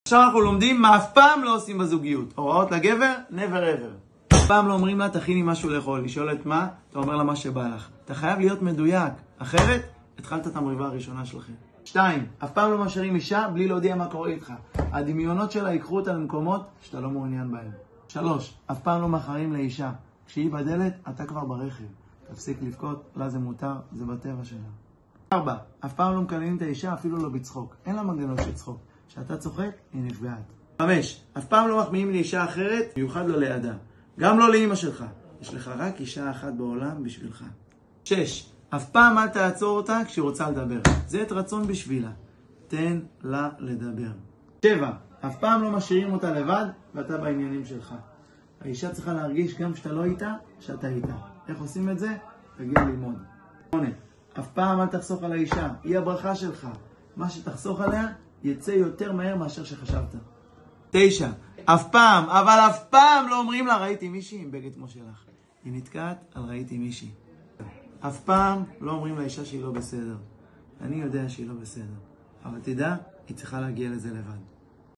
עכשיו אנחנו לומדים מה אף פעם לא עושים בזוגיות. הוראות לגבר, never ever. אף פעם לא אומרים לה תכיני משהו לאכול, לשאול את מה, אתה אומר לה מה שבא לך. אתה חייב להיות מדויק, אחרת התחלת את המריבה הראשונה שלכם. 2. אף פעם לא משאירים אישה בלי להודיע מה קורה איתך. הדמיונות שלה ייקחו אותה למקומות שאתה לא מעוניין בהם. 3. אף פעם לא מאחרים לאישה. כשהיא בדלת, אתה כבר ברכב. תפסיק לבכות, לה זה מותר, זה בטבע שלה. 4. אף פעם לא מקללים את האישה, אפילו לא בצחוק. אין לה מנגנון של צחוק. כשאתה צוחק, היא נפגעת. 5. אף פעם לא מחמיאים לאישה אחרת, מיוחד לא לידה. גם לא לאמא שלך. יש לך רק אישה אחת בעולם בשבילך. 6. אף פעם אל תעצור אותה כשהיא רוצה לדבר. זה את רצון בשבילה. תן לה לדבר. 7. אף פעם לא משאירים אותה לבד, ואתה בעניינים שלך. האישה צריכה להרגיש גם שאתה לא איתה, שאתה איתה. איך עושים את זה? תגיע ללמוד. 8. אף פעם אל תחסוך על האישה. היא הברכה שלך. מה שתחסוך עליה, יצא יותר מהר מאשר שחשבת. 9. אף פעם, אבל אף פעם לא אומרים לה ראיתי מישהי עם בגד כמו שלך. היא נתקעת על ראיתי מישהי. אף פעם לא אומרים לאישה שהיא לא בסדר. אני יודע שהיא לא בסדר. אבל תדע, היא צריכה להגיע לזה לבד.